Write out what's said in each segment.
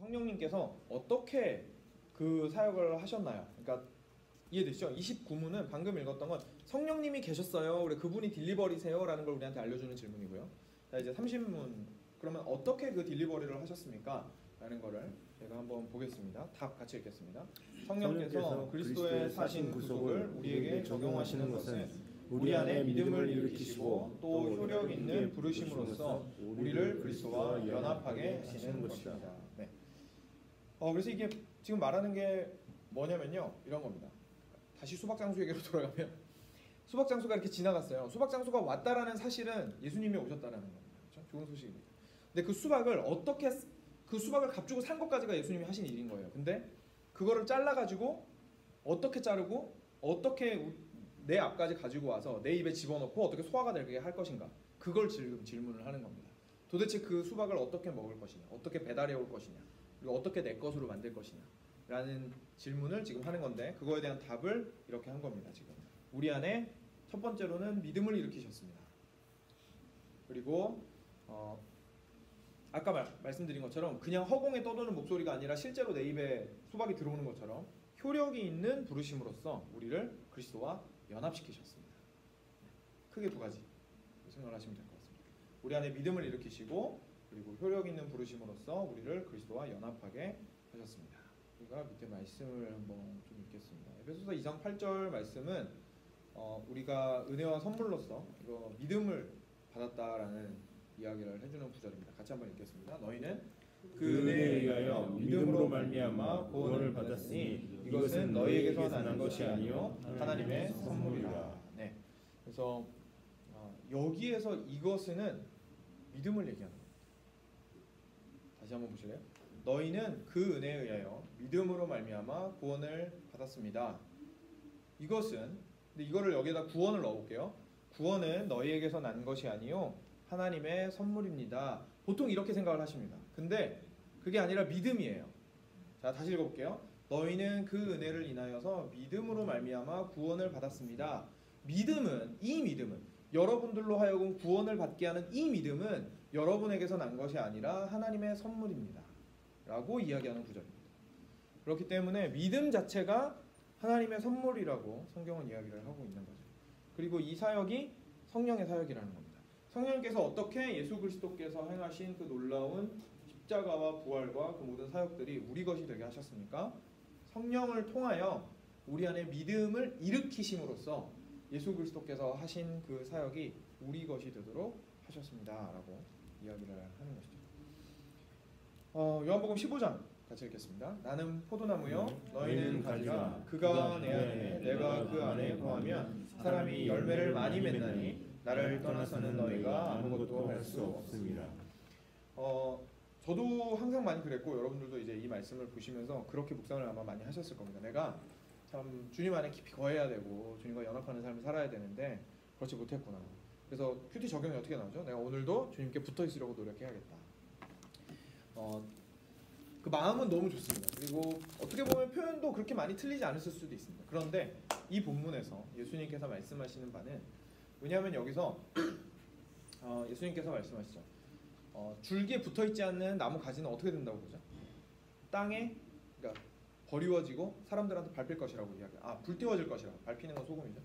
성령님께서 어떻게 그 사역을 하셨나요? 그러니까 이해되시죠? 29문은 방금 읽었던 건 성령님이 계셨어요. 우리 그분이 딜리버리세요 라는 걸 우리한테 알려주는 질문이고요. 자, 이제 30문 그러면 어떻게 그 딜리버리를 하셨습니까? 라는 거를 제가 한번 보겠습니다. 답 같이 읽겠습니다. 성령께서 그리스도의 사신 구속을 우리에게 적용하시는 것은 우리 안에 믿음을 일으키시고 또 효력 있는 부르심으로써 우리를 그리스도와 연합하게 하시는 것입니다. 네. 그래서 이게 지금 말하는 게 뭐냐면요, 이런 겁니다. 다시 수박장수 얘기로 돌아가면 수박장수가 이렇게 지나갔어요. 수박장수가 왔다라는 사실은 예수님이 오셨다라는 겁니다. 그렇죠? 좋은 소식입니다. 근데 그 수박을 어떻게 그 수박을 값주고 산 것까지가 예수님이 하신 일인 거예요. 근데 그거를 잘라가지고 어떻게 자르고 어떻게 내 앞까지 가지고 와서 내 입에 집어넣고 어떻게 소화가 되게 할 것인가, 그걸 지금 질문을 하는 겁니다. 도대체 그 수박을 어떻게 먹을 것이냐, 어떻게 배달해 올 것이냐, 그리고 어떻게 내 것으로 만들 것이냐 라는 질문을 지금 하는 건데, 그거에 대한 답을 이렇게 한 겁니다. 지금 우리 안에 첫 번째로는 믿음을 일으키셨습니다. 그리고 아까 말씀드린 것처럼 그냥 허공에 떠도는 목소리가 아니라 실제로 내 입에 수박이 들어오는 것처럼 효력이 있는 부르심으로써 우리를 그리스도와 연합시키셨습니다. 크게 두 가지 생각을 하시면 될 것 같습니다. 우리 안에 믿음을 일으키시고, 그리고 효력 있는 부르심으로써 우리를 그리스도와 연합하게 하셨습니다. 우리가 밑에 말씀을 한번 좀 읽겠습니다. 에베소서 2장 8절 말씀은 우리가 은혜와 선물로써 이거 믿음을 받았다라는 이야기를 해주는 구절입니다. 같이 한번 읽겠습니다. 너희는 그 은혜에 의하여 믿음으로 말미암아 구원을 받았으니 이것은 너희에게서 나는 것이 아니요 하나님의 선물이라. 네. 그래서 여기에서 이것은 믿음을 얘기하는 겁니다. 다시 한번 보실래요? 너희는 그 은혜에 의하여 믿음으로 말미암아 구원을 받았습니다. 이것은, 근데 이거를 여기에다 구원을 넣어볼게요. 구원은 너희에게서 난 것이 아니요 하나님의 선물입니다. 보통 이렇게 생각을 하십니다. 근데 그게 아니라 믿음이에요. 자, 다시 읽어볼게요. 너희는 그 은혜를 인하여서 믿음으로 말미암아 구원을 받았습니다. 믿음은, 이 믿음은, 여러분들로 하여금 구원을 받게 하는 이 믿음은 여러분에게서 난 것이 아니라 하나님의 선물입니다 라고 이야기하는 구절입니다. 그렇기 때문에 믿음 자체가 하나님의 선물이라고 성경은 이야기를 하고 있는 거죠. 그리고 이 사역이 성령의 사역이라는 겁니다. 성령께서 어떻게 예수 그리스도께서 행하신 그 놀라운 십자가와 부활과 그 모든 사역들이 우리 것이 되게 하셨습니까? 성령을 통하여 우리 안에 믿음을 일으키심으로써 예수 그리스도께서 하신 그 사역이 우리 것이 되도록 하셨습니다 라고 이야기를 하는 것이죠. 요한복음 15장 같이 읽겠습니다. 나는 포도나무요 너희는 가지가, 그가 내 안에 내가 그 안에 거하면 사람이 열매를 많이 맺나니 나를 떠나서는 너희가 아무것도 할 수 없습니다. 저도 항상 많이 그랬고, 여러분들도 이제 이 말씀을 보시면서 그렇게 묵상을 아마 많이 하셨을 겁니다. 내가 참 주님 안에 깊이 거해야 되고 주님과 연합하는 삶을 살아야 되는데 그렇지 못했구나. 그래서 큐티 적용이 어떻게 나오죠? 내가 오늘도 주님께 붙어 있으려고 노력해야겠다. 그 마음은 너무 좋습니다. 그리고 어떻게 보면 표현도 그렇게 많이 틀리지 않았을 수도 있습니다. 그런데 이 본문에서 예수님께서 말씀하시는 바는, 왜냐하면 여기서 예수님께서 말씀하시죠. 줄기에 붙어있지 않는 나무 가지는 어떻게 된다고 보죠? 땅에, 그러니까 버리워지고 사람들한테 밟힐 것이라고 불태워질 것이라고. 밟히는 건 소금이죠.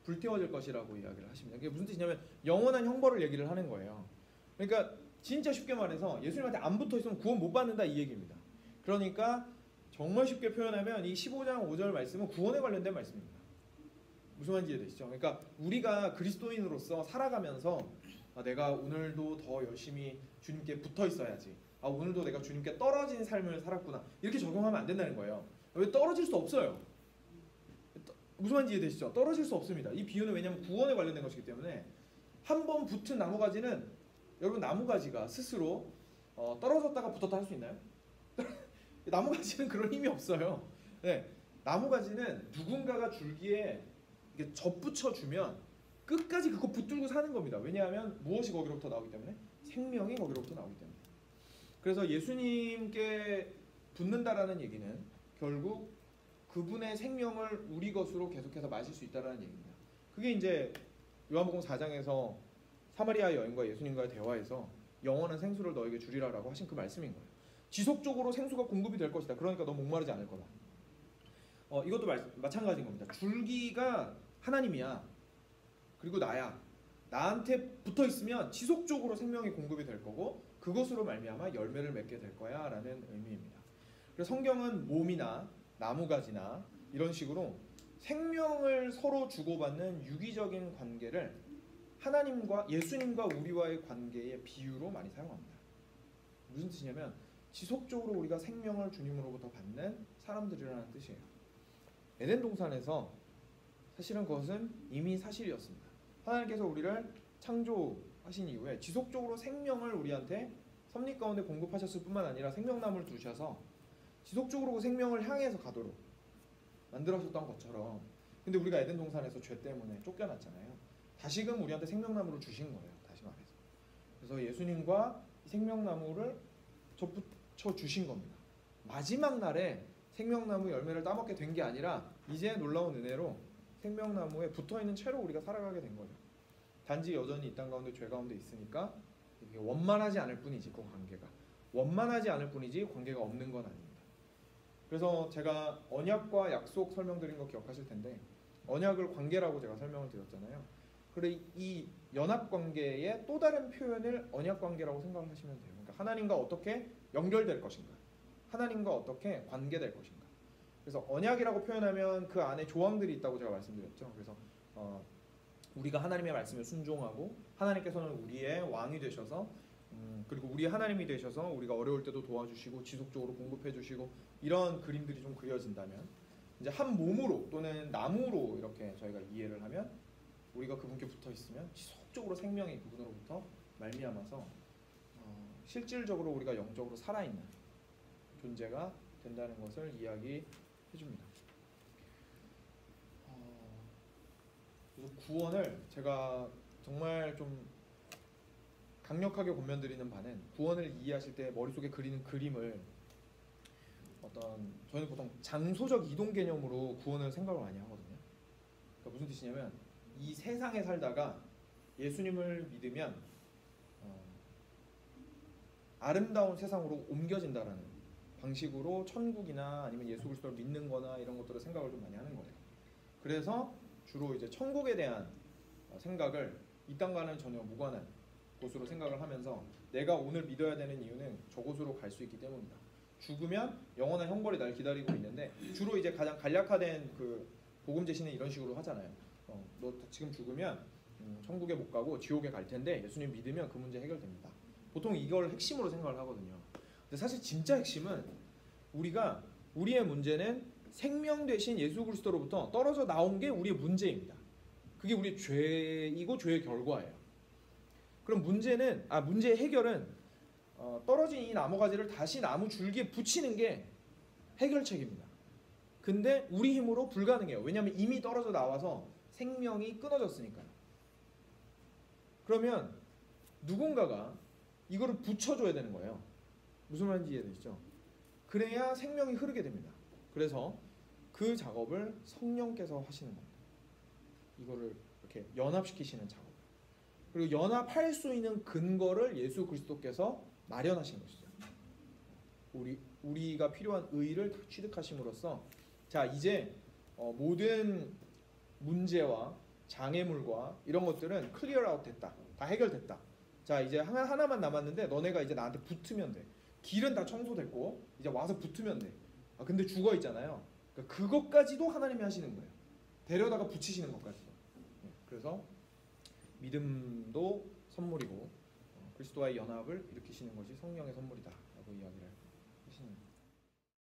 불태워질 것이라고 이야기를 하십니다. 그게 무슨 뜻이냐면 영원한 형벌을 얘기를 하는 거예요. 그러니까 진짜 쉽게 말해서 예수님한테 안 붙어있으면 구원 못 받는다 이 얘기입니다. 그러니까 정말 쉽게 표현하면 이 15장 5절 말씀은 구원에 관련된 말씀입니다. 무슨 말인지 이해되시죠? 그러니까 우리가 그리스도인으로서 살아가면서 내가 오늘도 더 열심히 주님께 붙어 있어야지, 오늘도 내가 주님께 떨어진 삶을 살았구나, 이렇게 적용하면 안 된다는 거예요. 왜? 떨어질 수 없어요. 무슨 말인지 이해되시죠? 떨어질 수 없습니다. 이 비유는 왜냐하면 구원에 관련된 것이기 때문에, 한 번 붙은 나무가지는, 여러분 나무가지가 스스로 떨어졌다가 붙었다 할 수 있나요? 나무가지는 그런 힘이 없어요. 네, 나무가지는 누군가가 줄기에 이게 접붙여주면 끝까지 그거 붙들고 사는 겁니다. 왜냐하면 무엇이 거기로부터 나오기 때문에? 생명이 거기로부터 나오기 때문에. 그래서 예수님께 붙는다라는 얘기는 결국 그분의 생명을 우리 것으로 계속해서 마실 수 있다는 얘기입니다. 그게 이제 요한복음 4장에서 사마리아 여인과 예수님과의 대화에서 영원한 생수를 너에게 주리라라고 하신 그 말씀인 거예요. 지속적으로 생수가 공급이 될 것이다. 그러니까 너 목마르지 않을 거다. 이것도 마찬가지인 겁니다. 줄기가 하나님이야. 그리고 나야. 나한테 붙어 있으면 지속적으로 생명이 공급이 될 거고 그것으로 말미암아 열매를 맺게 될 거야라는 의미입니다. 그래서 성경은 몸이나 나무가지나 이런 식으로 생명을 서로 주고받는 유기적인 관계를 하나님과 예수님과 우리와의 관계의 비유로 많이 사용합니다. 무슨 뜻이냐면 지속적으로 우리가 생명을 주님으로부터 받는 사람들이라는 뜻이에요. 에덴 동산에서 사실은 그것은 이미 사실이었습니다. 하나님께서 우리를 창조하신 이후에 지속적으로 생명을 우리한테 섭리 가운데 공급하셨을 뿐만 아니라 생명나무를 두셔서 지속적으로 그 생명을 향해서 가도록 만들어셨던 것처럼, 근데 우리가 에덴 동산에서 죄 때문에 쫓겨났잖아요. 다시금 우리한테 생명나무를 주신 거예요. 다시 말해서. 그래서 예수님과 생명나무를 접붙여 주신 겁니다. 마지막 날에 생명나무 열매를 따먹게 된 게 아니라 이제 놀라운 은혜로 생명나무에 붙어있는 채로 우리가 살아가게 된 거예요. 단지 여전히 이 땅 가운데 죄 가운데 있으니까 이게 원만하지 않을 뿐이지, 그 관계가 원만하지 않을 뿐이지 관계가 없는 건 아닙니다. 그래서 제가 언약과 약속 설명드린 거 기억하실 텐데, 언약을 관계라고 제가 설명을 드렸잖아요. 그리고 이 연합 관계의 또 다른 표현을 언약 관계라고 생각을 하시면 돼요. 그러니까 하나님과 어떻게 연결될 것인가, 하나님과 어떻게 관계될 것인가. 그래서 언약이라고 표현하면 그 안에 조항들이 있다고 제가 말씀드렸죠. 그래서 우리가 하나님의 말씀에 순종하고 하나님께서는 우리의 왕이 되셔서 그리고 우리 하나님이 되셔서 우리가 어려울 때도 도와주시고 지속적으로 공급해 주시고, 이런 그림들이 좀 그려진다면, 이제 한 몸으로 또는 나무로 이렇게 저희가 이해를 하면 우리가 그분께 붙어 있으면 지속적으로 생명이 그분으로부터 말미암아서 실질적으로 우리가 영적으로 살아있는 존재가 된다는 것을 이야기해 줍니다. 그래서 구원을 제가 정말 좀 강력하게 권면드리는 바는, 구원을 이해하실 때 머릿속에 그리는 그림을 저희는 보통 장소적 이동 개념으로 구원을 생각을 많이 하거든요. 그러니까 무슨 뜻이냐면, 이 세상에 살다가 예수님을 믿으면 아름다운 세상으로 옮겨진다라는 방식으로 천국이나 아니면 예수 그리스도를 믿는 거나 이런 것들을 생각을 좀 많이 하는 거예요. 그래서 주로 이제 천국에 대한 생각을 이 땅과는 전혀 무관한 곳으로 생각을 하면서, 내가 오늘 믿어야 되는 이유는 저곳으로 갈 수 있기 때문이다. 죽으면 영원한 형벌이 날 기다리고 있는데, 주로 이제 가장 간략화된 그 복음 제시는 이런 식으로 하잖아요. 너 지금 죽으면 천국에 못 가고 지옥에 갈 텐데 예수님 믿으면 그 문제 해결됩니다. 보통 이걸 핵심으로 생각을 하거든요. 근데 사실 진짜 핵심은, 우리의 문제는 생명 되신 예수 그리스도로부터 떨어져 나온 게 우리의 문제입니다. 그게 우리의 죄이고 죄의 결과예요. 그럼 문제의 해결은 떨어진 이 나무가지를 다시 나무 줄기에 붙이는 게 해결책입니다. 근데 우리 힘으로 불가능해요. 왜냐하면 이미 떨어져 나와서 생명이 끊어졌으니까요. 그러면 누군가가 이거를 붙여줘야 되는 거예요. 무슨 말인지 이해되시죠? 그래야 생명이 흐르게 됩니다. 그래서 그 작업을 성령께서 하시는 겁니다. 이거를 이렇게 연합시키시는 작업. 그리고 연합할 수 있는 근거를 예수 그리스도께서 마련하신 것이죠. 우리가 필요한 의를 취득하심으로써, 자 이제 모든 문제와 장애물과 이런 것들은 클리어 아웃 됐다. 다 해결됐다. 자 이제 하나만 남았는데 너네가 이제 나한테 붙으면 돼. 길은 다 청소됐고 이제 와서 붙으면 돼. 근데 죽어 있잖아요. 그러니까 그것까지도 하나님이 하시는 거예요. 데려다가 붙이시는 것까지도. 그래서 믿음도 선물이고 그리스도와의 연합을 일으키시는 것이 성령의 선물이다라고 이야기를 하시는 거예요.